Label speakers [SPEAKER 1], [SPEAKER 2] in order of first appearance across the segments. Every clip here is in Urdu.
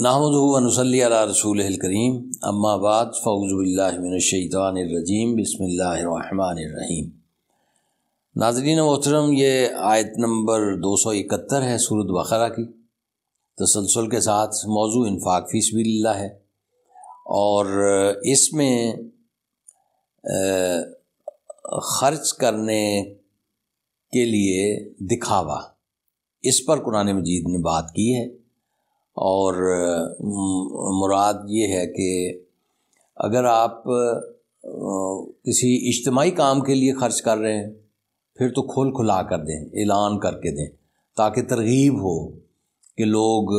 [SPEAKER 1] نحمدہ و نصلی علی رسولہ الکریم، اما بعد فاعوذ باللہ من الشیطان الرجیم، بسم اللہ الرحمن الرحیم۔ ناظرین محترم، یہ آیت نمبر 271 ہے سورۃ بقرہ کی، تسلسل کے ساتھ موضوع انفاق فی سبیل اللہ ہے، اور اس میں خرچ کرنے کے لیے دکھاوا، اس پر قرآن مجید نے بات کی ہے۔ اور مراد یہ ہے کہ اگر آپ کسی اجتماعی کام کے لیے خرچ کر رہے ہیں پھر تو کھول کھلا کر دیں، اعلان کر کے دیں، تاکہ ترغیب ہو کہ لوگ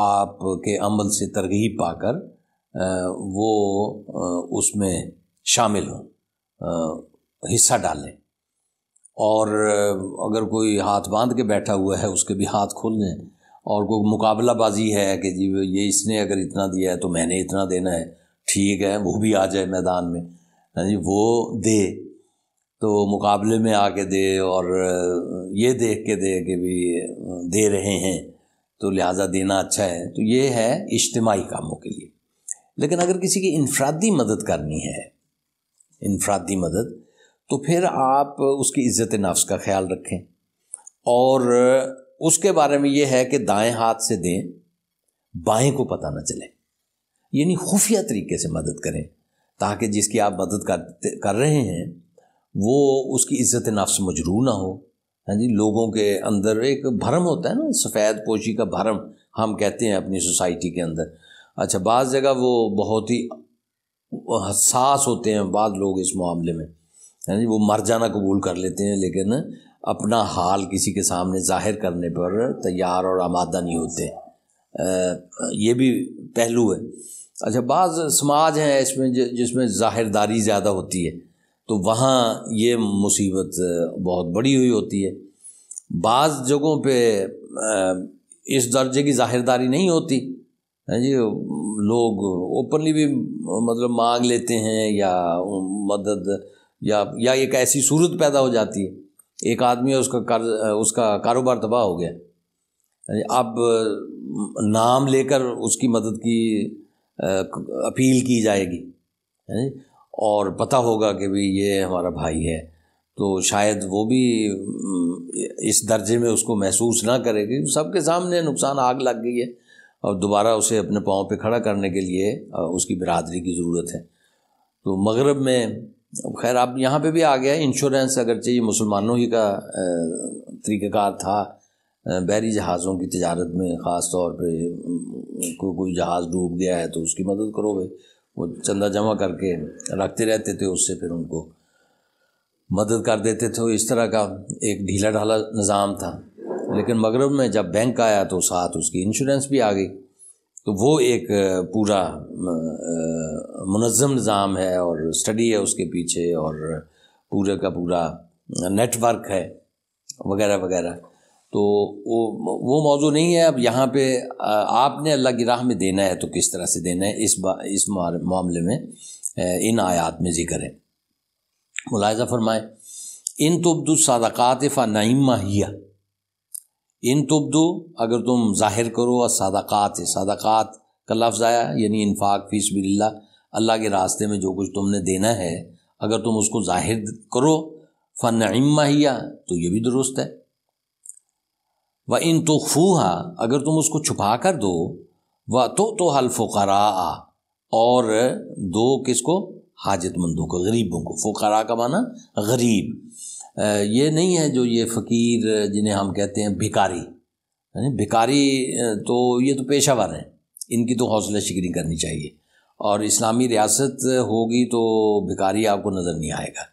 [SPEAKER 1] آپ کے عمل سے ترغیب پا کر وہ اس میں شامل ہوں، حصہ ڈالیں۔ اور اگر کوئی ہاتھ باندھ کے بیٹھا ہوا ہے اس کے بھی ہاتھ کھول دیں، اور کوئی مقابلہ بازی ہے کہ جی یہ اس نے اگر اتنا دیا ہے تو میں نے اتنا دینا ہے، ٹھیک ہے، وہ بھی آ جائے میدان میں، جی وہ دے تو مقابلے میں آ کے دے، اور یہ دیکھ کے دے کہ بھی دے رہے ہیں تو لہٰذا دینا اچھا ہے، تو یہ ہے اجتماعی کاموں کے لیے۔ لیکن اگر کسی کی انفرادی مدد کرنی ہے، انفرادی مدد، تو پھر آپ اس کی عزت نفس کا خیال رکھیں، اور اس کے بارے میں یہ ہے کہ دائیں ہاتھ سے دیں، بائیں کو پتہ نہ چلے، یعنی خفیہ طریقے سے مدد کریں، تاکہ جس کی آپ مدد کر رہے ہیں وہ اس کی عزت نفس مجروح نہ ہو۔ ہاں جی، لوگوں کے اندر ایک بھرم ہوتا ہے نا، سفید پوشی کا بھرم ہم کہتے ہیں اپنی سوسائٹی کے اندر۔ اچھا، بعض جگہ وہ بہت ہی حساس ہوتے ہیں بعض لوگ اس معاملے میں، ہاں جی، وہ مر جانا قبول کر لیتے ہیں، لیکن اپنا حال کسی کے سامنے ظاہر کرنے پر تیار اور آمادہ نہیں ہوتے، یہ بھی پہلو ہے۔ اچھا، بعض سماج ہیں اس میں جس میں ظاہر داری زیادہ ہوتی ہے، تو وہاں یہ مصیبت بہت بڑی ہوئی ہوتی ہے۔ بعض جگہوں پہ اس درجے کی ظاہر داری نہیں ہوتی، ہاں جی، لوگ اوپنلی بھی مطلب مانگ لیتے ہیں یا مدد، یا ایک ایسی صورت پیدا ہو جاتی ہے، ایک آدمی ہے اس کا کاروبار تباہ ہو گیا، اب نام لے کر اس کی مدد کی اپیل کی جائے گی، اور پتہ ہوگا کہ بھی یہ ہمارا بھائی ہے، تو شاید وہ بھی اس درجے میں اس کو محسوس نہ کرے گی، سب کے سامنے نقصان، آگ لگ گئی ہے، اور دوبارہ اسے اپنے پاؤں پہ کھڑا کرنے کے لیے اس کی برادری کی ضرورت ہے۔ تو مغرب میں خیر اب یہاں پہ بھی آ گیا ہے انشورنس، اگرچہ یہ مسلمانوں ہی کا طریقہ کار تھا، بحری جہازوں کی تجارت میں خاص طور پہ کوئی جہاز ڈوب گیا ہے تو اس کی مدد کرو بھائی، وہ چندہ جمع کر کے رکھتے رہتے تھے، اس سے پھر ان کو مدد کر دیتے تھے، اس طرح کا ایک ڈھیلا ڈھالا نظام تھا۔ لیکن مغرب میں جب بینک آیا تو ساتھ اس کی انشورنس بھی آ گئی، تو وہ ایک پورا منظم نظام ہے، اور اسٹڈی ہے اس کے پیچھے، اور پورے کا پورا نیٹ ورک ہے وغیرہ وغیرہ۔ تو وہ موضوع نہیں ہے۔ اب یہاں پہ آپ نے اللہ کی راہ میں دینا ہے تو کس طرح سے دینا ہے، اس معاملے میں ان آیات میں ذکر ہے۔ ملاحظہ فرمائیں، ان تبدو الصدقات فنعم ہی، ان تبدو اگر تم ظاہر کرو، اور صدقات، صدقات کا لفظ آیا یعنی انفاق فی سبیل اللہ، اللہ کے راستے میں جو کچھ تم نے دینا ہے اگر تم اس کو ظاہر کرو، فنعم ہی، تو یہ بھی درست ہے۔ وَإِن تُخْفُوهَا، اگر تم اس کو چھپا کر دو، وَتُؤْتُوهَا الْفُقَرَاءَ، اور دو کس کو؟ حاجت مندوں کو، غریبوں کو۔ فقراء کا معنی غریب، یہ نہیں ہے جو یہ فقیر جنہیں ہم کہتے ہیں بھکاری، بھکاری تو یہ تو پیشہ ور ہیں، ان کی تو حوصلہ شکنی کرنی چاہیے، اور اسلامی ریاست ہوگی تو بھکاری آپ کو نظر نہیں آئے گا،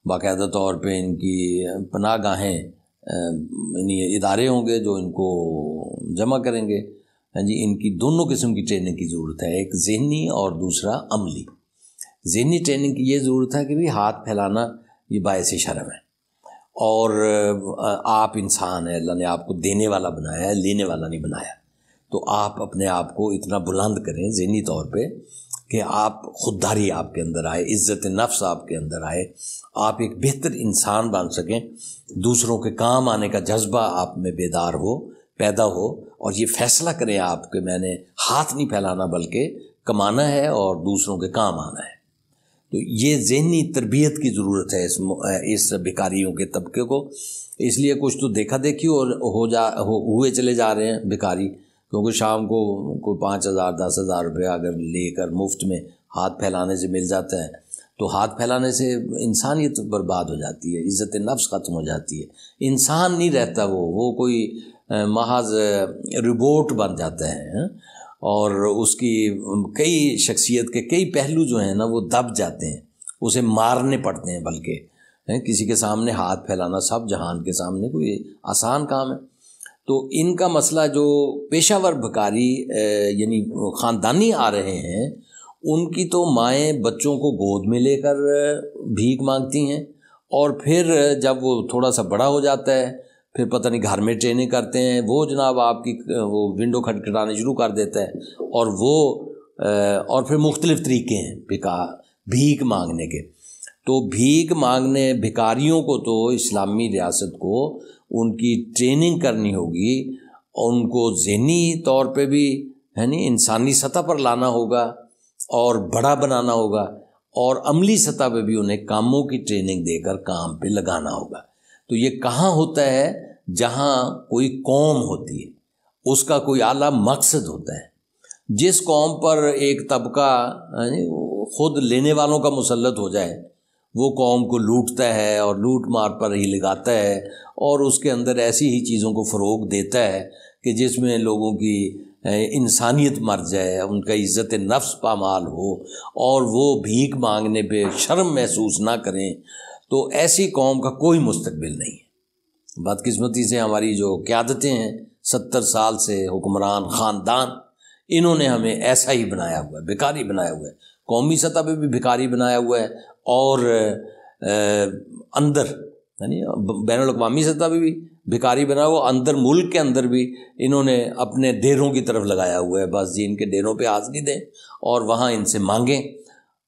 [SPEAKER 1] باقاعدہ طور پہ ان کی پناہ گاہیں، یعنی ادارے ہوں گے جو ان کو جمع کریں گے۔ ہاں جی، ان کی دونوں قسم کی ٹریننگ کی ضرورت ہے، ایک ذہنی اور دوسرا عملی۔ ذہنی ٹریننگ کی یہ ضرورت ہے کہ بھی ہاتھ پھیلانا یہ باعث شرم ہے، اور آپ انسان ہیں، اللہ نے آپ کو دینے والا بنایا ہے، لینے والا نہیں بنایا، تو آپ اپنے آپ کو اتنا بلند کریں ذہنی طور پہ کہ آپ خودداری آپ کے اندر آئے، عزت نفس آپ کے اندر آئے، آپ ایک بہتر انسان بن سکیں، دوسروں کے کام آنے کا جذبہ آپ میں بیدار ہو، پیدا ہو اور یہ فیصلہ کریں آپ کہ میں نے ہاتھ نہیں پھیلانا بلکہ کمانا ہے اور دوسروں کے کام آنا ہے۔ تو یہ ذہنی تربیت کی ضرورت ہے اس بھکاریوں کے طبقے کو۔ اس لیے کچھ تو دیکھا دیکھی اور ہوئے چلے جا رہے ہیں بھکاری، کیونکہ شام کو کوئی 5,000 10,000 روپیہ اگر لے کر مفت میں ہاتھ پھیلانے سے مل جاتا ہے تو ہاتھ پھیلانے سے انسانیت برباد ہو جاتی ہے، عزت نفس ختم ہو جاتی ہے، انسان نہیں رہتا، وہ کوئی محض روبوٹ بن جاتا ہے، اور اس کی کئی شخصیت کے کئی پہلو جو ہیں نا وہ دب جاتے ہیں، اسے مارنے پڑتے ہیں۔ بلکہ کسی کے سامنے ہاتھ پھیلانا سب جہان کے سامنے کوئی آسان کام ہے۔ تو ان کا مسئلہ جو پیشہ ور بھکاری یعنی خاندانی آ رہے ہیں، ان کی تو مائیں بچوں کو گود میں لے کر بھیک مانگتی ہیں، اور پھر جب وہ تھوڑا سا بڑا ہو جاتا ہے پھر پتہ نہیں گھر میں ٹریننگ کرتے ہیں، وہ جناب آپ کی وہ ونڈو کھٹکھٹانے شروع کر دیتا ہے، اور پھر مختلف طریقے ہیں بھیک مانگنے کے۔ تو بھیک مانگنے بھکاریوں کو تو اسلامی ریاست کو ان کی ٹریننگ کرنی ہوگی، ان کو ذہنی طور پہ بھی انسانی سطح پر لانا ہوگا اور بڑا بنانا ہوگا، اور عملی سطح پہ بھی انہیں کاموں کی ٹریننگ دے کر کام پہ لگانا ہوگا۔ تو یہ کہاں ہوتا ہے؟ جہاں کوئی قوم ہوتی ہے، اس کا کوئی اعلیٰ مقصد ہوتا ہے۔ جس قوم پر ایک طبقہ خود لینے والوں کا مسلط ہو جائے، وہ قوم کو لوٹتا ہے اور لوٹ مار پر ہی لگاتا ہے، اور اس کے اندر ایسی ہی چیزوں کو فروغ دیتا ہے کہ جس میں لوگوں کی انسانیت مر جائے، ان کا عزت نفس پامال ہو، اور وہ بھیک مانگنے پہ شرم محسوس نہ کریں، تو ایسی قوم کا کوئی مستقبل نہیں ہے۔ بدقسمتی سے ہماری جو قیادتیں ہیں 70 سال سے حکمران خاندان، انہوں نے ہمیں ایسا ہی بنایا ہوا ہے، بھکاری بنایا ہوا ہے، قومی سطح پہ بھی بھکاری بنایا ہوا ہے، اور اندر بین الاقوامی سطح پہ بھی بھکاری بنا ہوا، اندر ملک کے اندر بھی انہوں نے اپنے ڈیروں کی طرف لگایا ہوا ہے، بس جی ان کے ڈیروں پہ حاضری دیں اور وہاں ان سے مانگیں،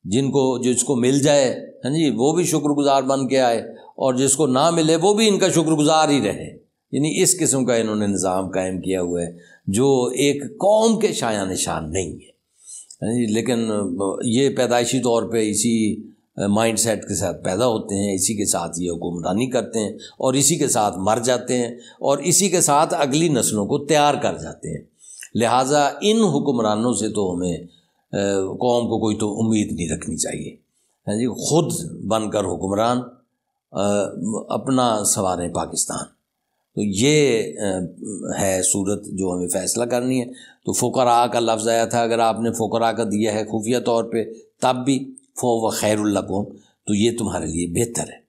[SPEAKER 1] جس کو مل جائے وہ بھی شکر گزار بن کے آئے، اور جس کو نہ ملے وہ بھی ان کا شکر گزار ہی رہے۔ یعنی اس قسم کا انہوں نے نظام قائم کیا ہوا ہے جو ایک قوم کے شایان نشان نہیں ہے، لیکن یہ پیدائشی طور پہ اسی مائنڈ سیٹ کے ساتھ پیدا ہوتے ہیں، اسی کے ساتھ یہ حکمرانی کرتے ہیں، اور اسی کے ساتھ مر جاتے ہیں، اور اسی کے ساتھ اگلی نسلوں کو تیار کر جاتے ہیں۔ لہٰذا ان حکمرانوں سے تو ہمیں قوم کو کوئی تو امید نہیں رکھنی چاہیے، خود بن کر حکمران اپنا سواریں پاکستان۔ تو یہ ہے صورت جو ہمیں فیصلہ کرنی ہے۔ تو فقراء کا لفظ آیا تھا، اگر آپ نے فقراء کا دیا ہے خفیہ طور پہ تب بھی فَهُوَ خَيْرٌ لَكُمْ، تو یہ تمہارے لیے بہتر ہے۔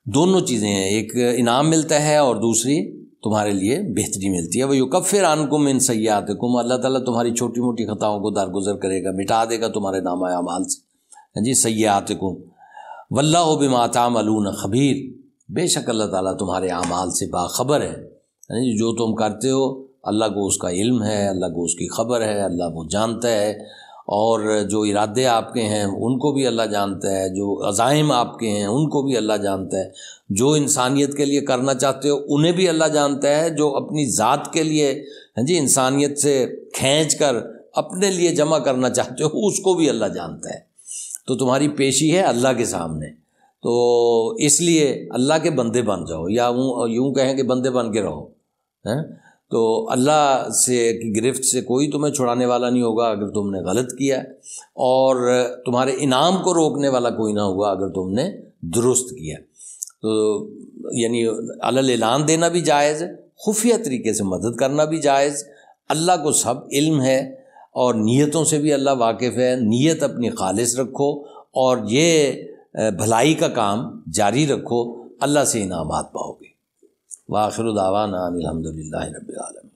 [SPEAKER 1] دونوں چیزیں ہیں، ایک انعام ملتا ہے اور دوسری تمہارے لیے بہتری ملتی ہے۔ وَيُكَفِّرْ عَنْكُم مِّن سَيِّئَاتِكُمْ، اللہ تعالیٰ تمہاری چھوٹی موٹی خطاؤں کو درگزر کرے گا، مٹا دے گا تمہارے نامہ اعمال سے، سیئاتکم، واللہ بما تعملون خبیر، بے شک اللہ تعالیٰ تمہارے اعمال سے باخبر ہے، جو تم کرتے ہو اللہ کو اس کا علم ہے، اللہ کو اس کی خبر ہے، اللہ وہ جانتا ہے، اور جو ارادے آپ کے ہیں ان کو بھی اللہ جانتا ہے، جو عزائم آپ کے ہیں ان کو بھی اللہ جانتا ہے، جو انسانیت کے لیے کرنا چاہتے ہو انہیں بھی اللہ جانتا ہے، جو اپنی ذات کے لیے انسانیت سے کھینچ کر اپنے لیے جمع کرنا چاہتے ہو اس کو بھی اللہ جانتا ہے۔ تو تمہاری پیشی ہے اللہ کے سامنے، تو اس لیے اللہ کے بندے بن جاؤ، یا یوں کہیں کہ بندے بن کے رہو، تو اللہ سے کی گرفت سے کوئی تمہیں چھڑانے والا نہیں ہوگا اگر تم نے غلط کیا، اور تمہارے انعام کو روکنے والا کوئی نہ ہوگا اگر تم نے درست کیا۔ تو یعنی علی اعلان دینا بھی جائز، خفیہ طریقے سے مدد کرنا بھی جائز، اللہ کو سب علم ہے، اور نیتوں سے بھی اللہ واقف ہے، نیت اپنی خالص رکھو اور یہ بھلائی کا کام جاری رکھو، اللہ سے انعامات پاؤ گے۔ وآخر دعوانا الحمدللہ رب العالمین۔